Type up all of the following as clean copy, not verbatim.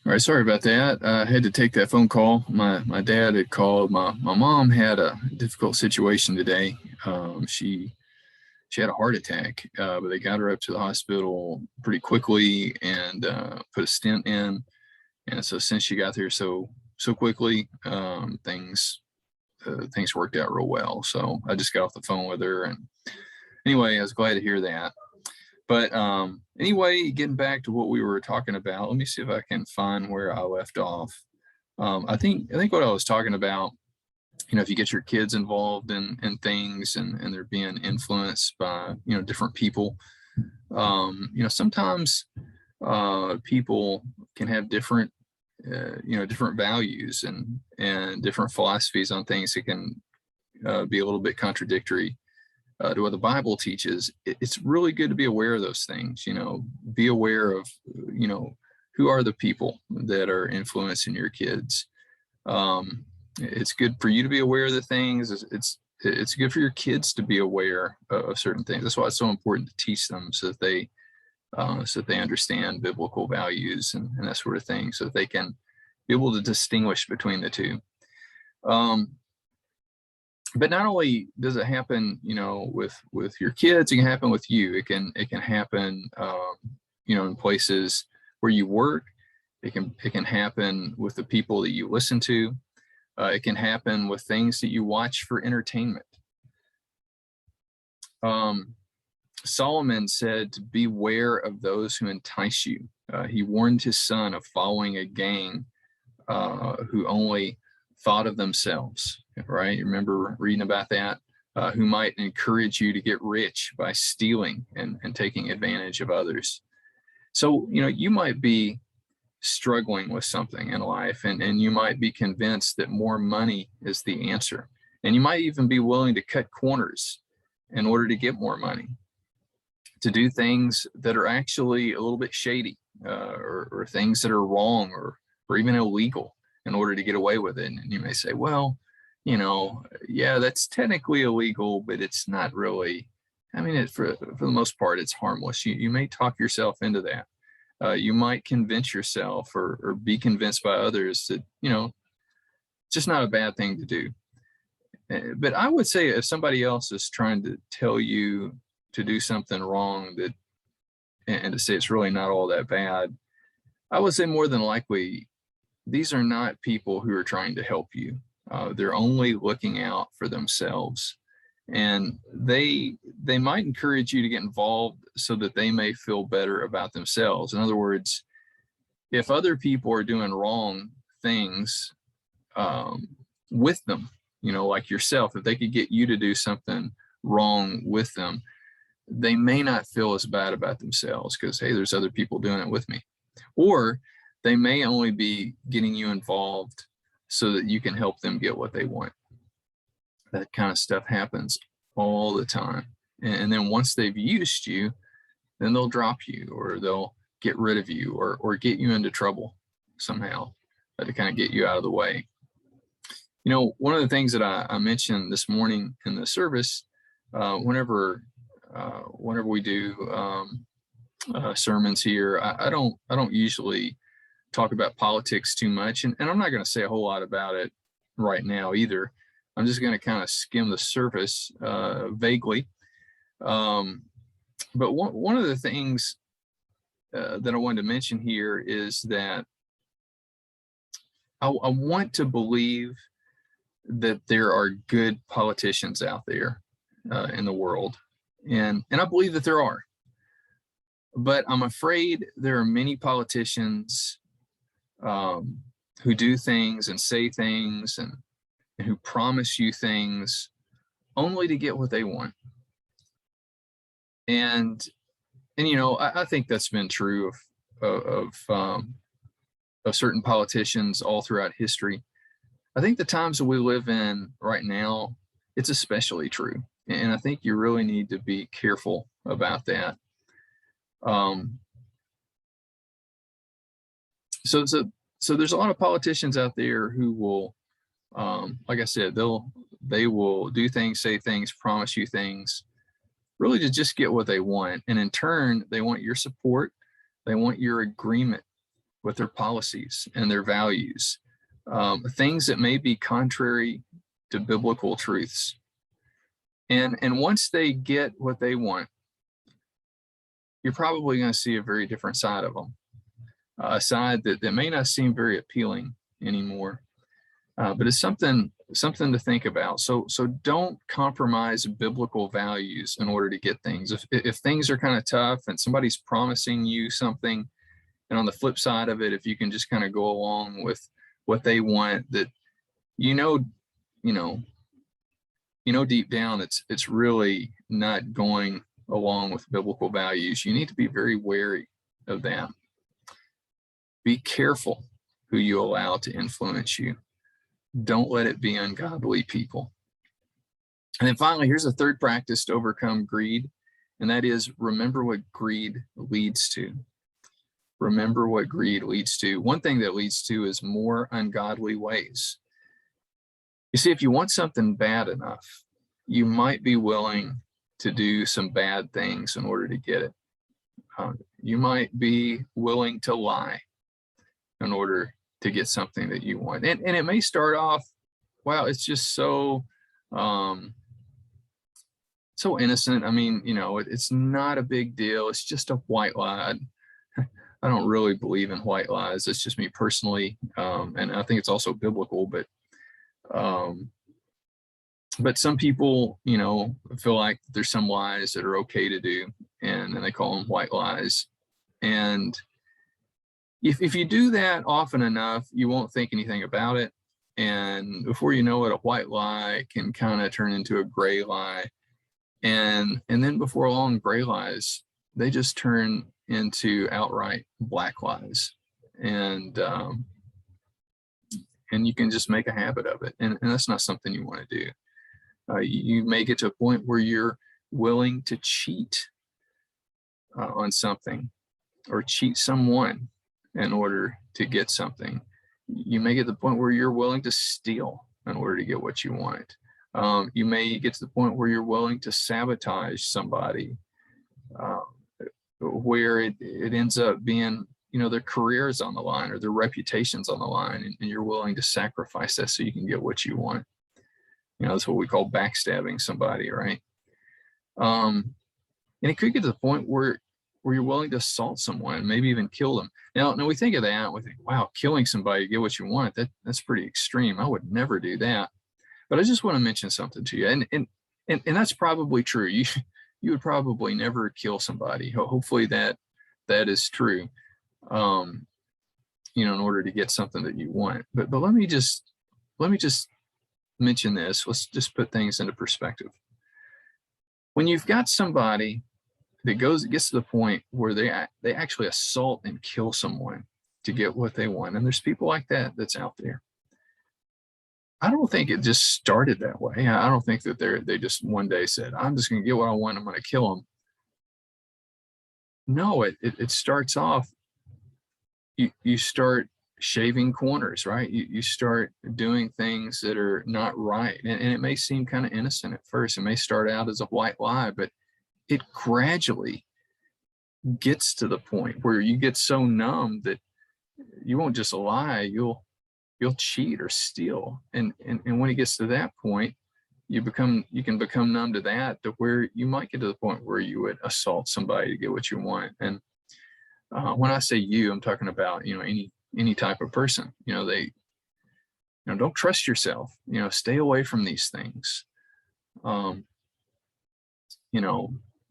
All right, sorry about that. I had to take that phone call. My dad had called. My mom had a difficult situation today. She had a heart attack, but they got her up to the hospital pretty quickly and put a stent in. And so since she got there so quickly, things worked out real well. So I just got off the phone with her, and anyway, I was glad to hear that. But anyway, getting back to what we were talking about, let me see if I can find where I left off. I think what I was talking about, if you get your kids involved in things and they're being influenced by, different people, sometimes people can have different, different values and different philosophies on things that can be a little bit contradictory to what the Bible teaches. It's really good to be aware of those things. Be aware of, who are the people that are influencing your kids. It's good for you to be aware of the things. It's good for your kids to be aware of certain things. That's why it's so important to teach them so that they understand biblical values and that sort of thing, so that they can be able to distinguish between the two. But not only does it happen, with your kids, it can happen with you. It can happen, in places where you work. It can happen with the people that you listen to. It can happen with things that you watch for entertainment. Solomon said to beware of those who entice you. He warned his son of following a gang who only thought of themselves, right? You remember reading about that? Who might encourage you to get rich by stealing and taking advantage of others. So, you might be struggling with something in life, and you might be convinced that more money is the answer. And you might even be willing to cut corners in order to get more money, to do things that are actually a little bit shady, or things that are wrong or even illegal in order to get away with it. And you may say, well, yeah, that's technically illegal, but it's not really. I mean, for the most part, it's harmless. You may talk yourself into that. You might convince yourself or be convinced by others that, it's just not a bad thing to do. But I would say if somebody else is trying to tell you to do something wrong and to say it's really not all that bad, I would say more than likely, these are not people who are trying to help you. They're only looking out for themselves. And they might encourage you to get involved so that they may feel better about themselves. In other words, if other people are doing wrong things with them, like yourself, if they could get you to do something wrong with them, they may not feel as bad about themselves because, hey, there's other people doing it with me. Or they may only be getting you involved so that you can help them get what they want. That kind of stuff happens all the time. And then once they've used you, then they'll drop you, or they'll get rid of you, or get you into trouble somehow to kind of get you out of the way. One of the things that I mentioned this morning in the service, whenever we do sermons here, I don't usually talk about politics too much, and I'm not going to say a whole lot about it right now either. I'm just going to kind of skim the surface vaguely. But one of the things that I wanted to mention here is that I want to believe that there are good politicians out there in the world, and I believe that there are. But I'm afraid there are many politicians who do things and say things and who promise you things only to get what they want. And I think that's been true of certain politicians all throughout history. I think the times that we live in right now, it's especially true. And I think you really need to be careful about that. So there's a lot of politicians out there who will, like I said, they will do things, say things, promise you things, really to just get what they want. And in turn, they want your support. They want your agreement with their policies and their values, things that may be contrary to biblical truths. And once they get what they want, you're probably going to see a very different side of them, a side that may not seem very appealing anymore, but it's something to think about. So don't compromise biblical values in order to get things. If things are kind of tough and somebody's promising you something, and on the flip side of it, if you can just kind of go along with what they want, that you know deep down it's really not going along with biblical values, you need to be very wary of that. Be careful who you allow to influence you. Don't let it be ungodly people. And then finally, here's a third practice to overcome greed, and that is remember what greed leads to. Remember what greed leads to. One thing that leads to is more ungodly ways. You see, if you want something bad enough, you might be willing to do some bad things in order to get it. You might be willing to lie in order to get something that you want. And it may start off, wow, it's just so innocent. I mean, it's not a big deal. It's just a white lie. I don't really believe in white lies. It's just me personally. And I think it's also biblical, but some people, feel like there's some lies that are okay to do, and they call them white lies. And if you do that often enough, you won't think anything about it. And before you know it, a white lie can kind of turn into a gray lie. And then before long, gray lies, they just turn into outright black lies. And you can just make a habit of it. And that's not something you want to do. You may get to a point where you're willing to cheat on something or cheat someone in order to get something. You may get to the point where you're willing to steal in order to get what you want. You may get to the point where you're willing to sabotage somebody, where it ends up being, their career is on the line or their reputation's on the line, and you're willing to sacrifice that so you can get what you want. That's what we call backstabbing somebody, right? And it could get to the point where you're willing to assault someone, maybe even kill them. Now we think of that, and we think, wow, killing somebody to get what you want, that's pretty extreme. I would never do that. But I just want to mention something to you, and that's probably true. You would probably never kill somebody. Hopefully that is true, in order to get something that you want. But let me just mention this. Let's just put things into perspective. When you've got somebody that gets to the point where they actually assault and kill someone to get what they want, and there's people like that's out there. I don't think it just started that way. I don't think that they just one day said, I'm just going to get what I want, I'm going to kill them. No, it starts off, you start shaving corners, right? You start doing things that are not right. And it may seem kind of innocent at first. It may start out as a white lie, but it gradually gets to the point where you get so numb that you won't just lie, you'll cheat or steal. And when it gets to that point, you can become numb to that, to where you might get to the point where you would assault somebody to get what you want. And when I say you, I'm talking about, any type of person. They, don't trust yourself, stay away from these things.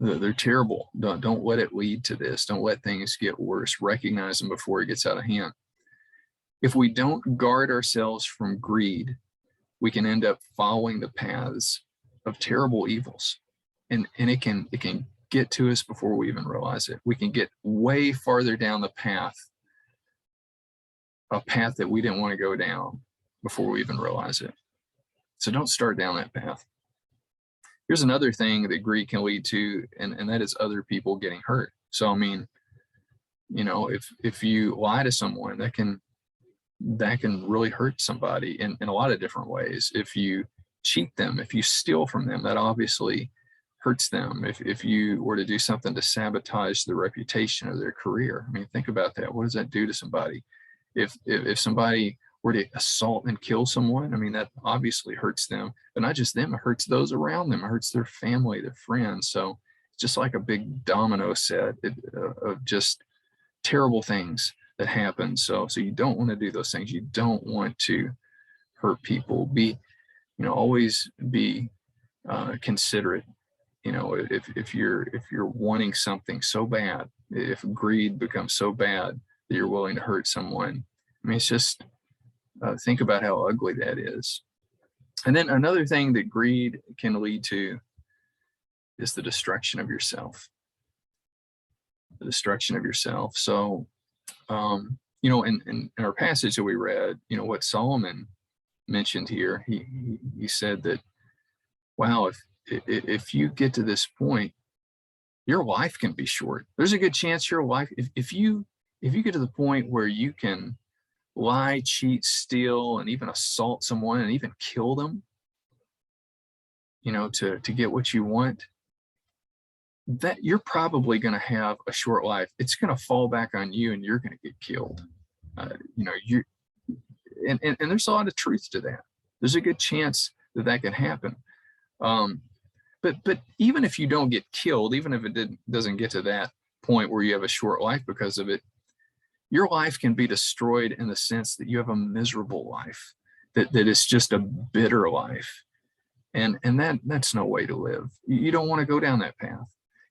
They're terrible. Don't let it lead to this. Don't let things get worse. Recognize them before it gets out of hand. If we don't guard ourselves from greed, we can end up following the paths of terrible evils. And it can get to us before we even realize it. We can get way farther down the path, a path that we didn't want to go down, before we even realize it. So don't start down that path. Here's another thing that greed can lead to, and that is other people getting hurt. So, I mean, if you lie to someone, that can really hurt somebody in a lot of different ways. If you cheat them, if you steal from them, that obviously hurts them, if you were to do something to sabotage the reputation of their career. I mean, think about that. What does that do to somebody? If somebody were to assault and kill someone, I mean, that obviously hurts them, but not just them, it hurts those around them, it hurts their family, their friends. So it's just like a big domino set of just terrible things that happen. So you don't want to do those things. You don't want to hurt people. Be, always be considerate. If you're wanting something so bad, if greed becomes so bad that you're willing to hurt someone, I mean, it's just think about how ugly that is. And then another thing that greed can lead to is the destruction of yourself. The destruction of yourself. So, in our passage that we read, what Solomon mentioned here, he said that, wow, if you get to this point, your life can be short. There's a good chance your life, if you get to the point where you can lie, cheat, steal, and even assault someone and even kill them, to get what you want, that you're probably going to have a short life. It's going to fall back on you and you're going to get killed. And there's a lot of truth to that. There's a good chance that can happen. But even if you don't get killed, even if it doesn't get to that point where you have a short life because of it, your life can be destroyed in the sense that you have a miserable life, that is just a bitter life. And that's no way to live. You don't want to go down that path.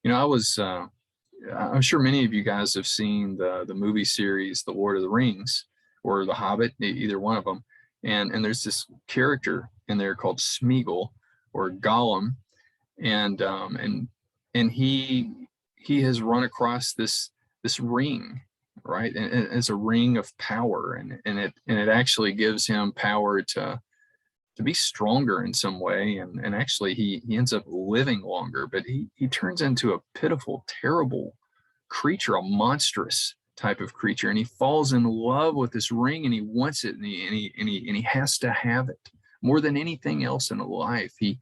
I'm sure many of you guys have seen the movie series, The Lord of the Rings or The Hobbit, either one of them. And there's this character in there called Smeagol or Gollum. And he has run across this ring, right? And it's a ring of power, and it actually gives him power to be stronger in some way, and actually he ends up living longer, but he turns into a pitiful, terrible creature, a monstrous type of creature, and he falls in love with this ring, and he wants it, and he has to have it more than anything else in life. He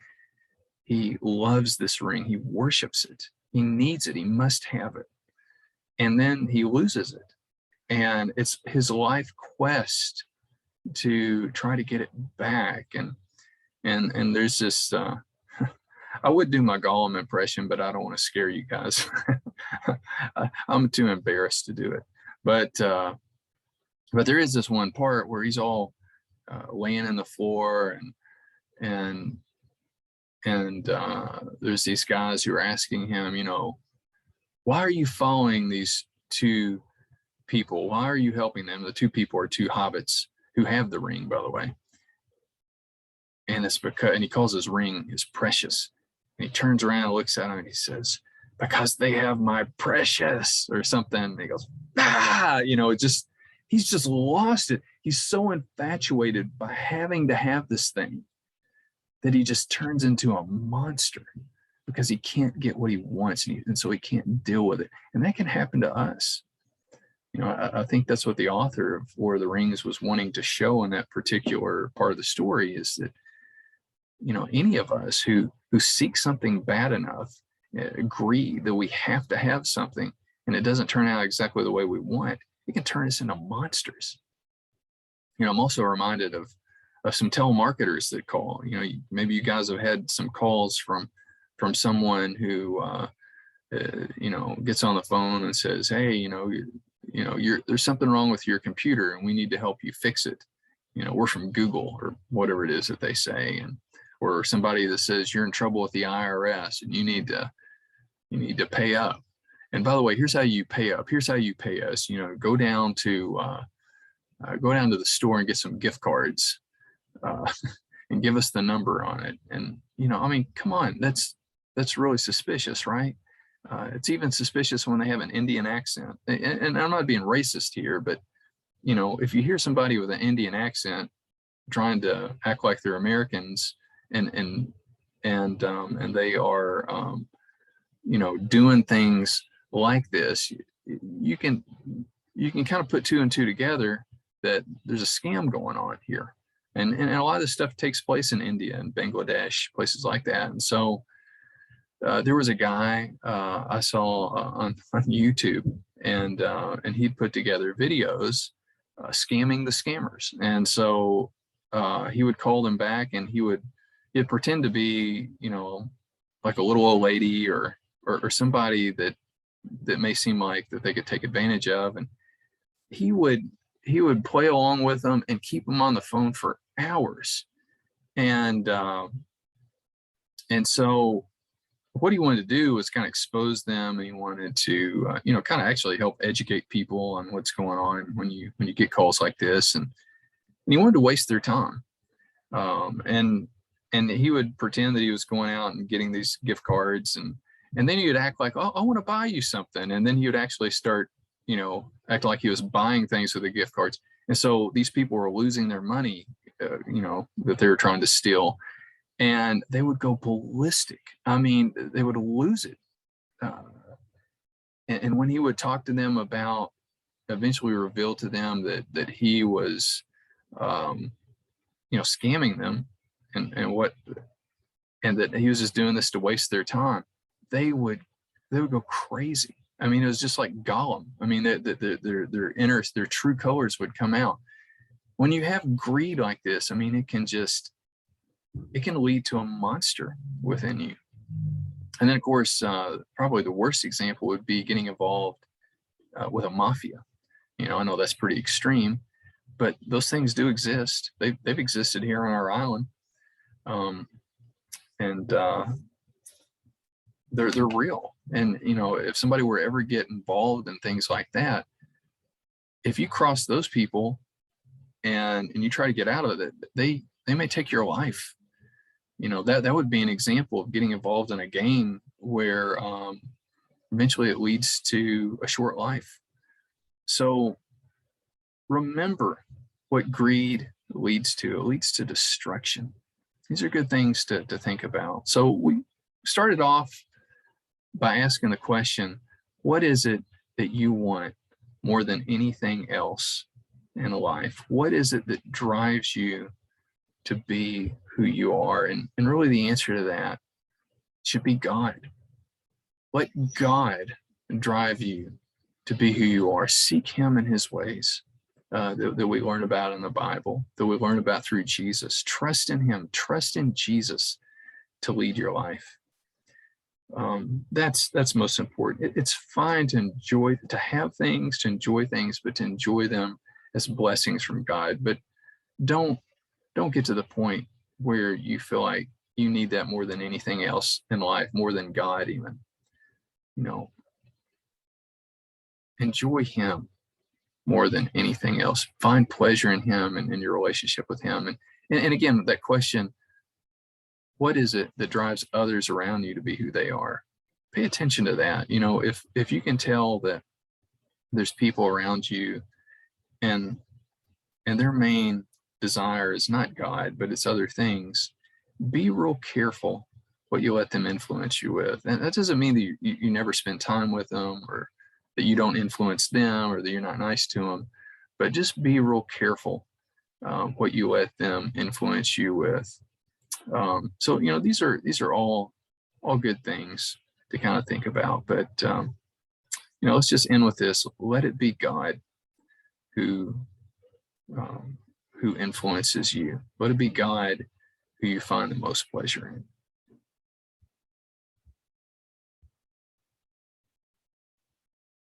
loves this ring. He worships it. He needs it. He must have it. And then he loses it. And it's his life quest to try to get it back. And there's this, I would do my Gollum impression, but I don't want to scare you guys. I'm too embarrassed to do it. But there is this one part where he's all laying in the floor, and there's these guys who are asking him, why are you following these two people? Why are you helping them? The two people are two hobbits who have the ring, by the way. And it's because, and he calls his ring his precious. And he turns around and looks at him and he says, because they have my precious, or something. And he goes, he's just lost it. He's so infatuated by having to have this thing that he just turns into a monster because he can't get what he wants, and so he can't deal with it. And that can happen to us. I think that's what the author of Lord of the Rings was wanting to show in that particular part of the story, is that, any of us who seek something bad enough, agree that we have to have something, and it doesn't turn out exactly the way we want, it can turn us into monsters. I'm also reminded of some telemarketers that call. Maybe you guys have had some calls from someone who gets on the phone and says, hey, there's something wrong with your computer and we need to help you fix it. We're from Google, or whatever it is that they say. Or somebody that says you're in trouble with the IRS and you need to pay up. And by the way, here's how you pay up. Here's how you pay us. Go down to the store and get some gift cards and give us the number on it. And come on, that's really suspicious, right? It's even suspicious when they have an Indian accent. And I'm not being racist here, but if you hear somebody with an Indian accent trying to act like they're Americans, and they are doing things like this, you can kind of put two and two together that there's a scam going on here. And a lot of this stuff takes place in India and Bangladesh, places like that. And so There was a guy I saw on YouTube, and he'd put together videos scamming the scammers. And so he would call them back, and he'd pretend to be, like a little old lady or somebody that may seem like that they could take advantage of, and he would play along with them and keep them on the phone for hours. And so what he wanted to do was kind of expose them, and he wanted to kind of actually help educate people on what's going on when you get calls like this, and he wanted to waste their time. And he would pretend that he was going out and getting these gift cards, and then he would act like, oh, I want to buy you something, and then he would actually start act like he was buying things with the gift cards. And so these people were losing their money that they were trying to steal, and they would go ballistic. I mean, they would lose it. And when he would talk to them about, eventually reveal to them that he was scamming them, and that he was just doing this to waste their time, they would go crazy. I mean, it was just like Gollum. I mean, their true colors would come out. When you have greed like this, I mean, it can lead to a monster within you. And then, of course, probably the worst example would be getting involved with a mafia. I know that's pretty extreme, but those things do exist. They've existed here on our island, and they're real. And if somebody were to ever get involved in things like that, if you cross those people and you try to get out of it, they may take your life. That would be an example of getting involved in a gang where eventually it leads to a short life. So remember what greed leads to. It leads to destruction. These are good things to think about. So we started off by asking the question, what is it that you want more than anything else in life? What is it that drives you to be who you are? And really the answer to that should be God. Let God drive you to be who you are. Seek him in his ways that we learn about in the Bible, that we learn about through Jesus. Trust in him. Trust in Jesus to lead your life. That's most important. It's fine to have things, to enjoy things, but to enjoy them as blessings from God. But don't get to the point where you feel like you need that more than anything else in life, more than God even. Enjoy him more than anything else. Find pleasure in him and in your relationship with him. And again, that question, what is it that drives others around you to be who they are? Pay attention to that. If you can tell that there's people around you and their main desire is not God, but it's other things, be real careful what you let them influence you with. And that doesn't mean that you never spend time with them, or that you don't influence them, or that you're not nice to them, but just be real careful what you let them influence you with. So these are all good things to kind of think about. But let's just end with this. Let it be God who influences you. Let it be God who you find the most pleasure in.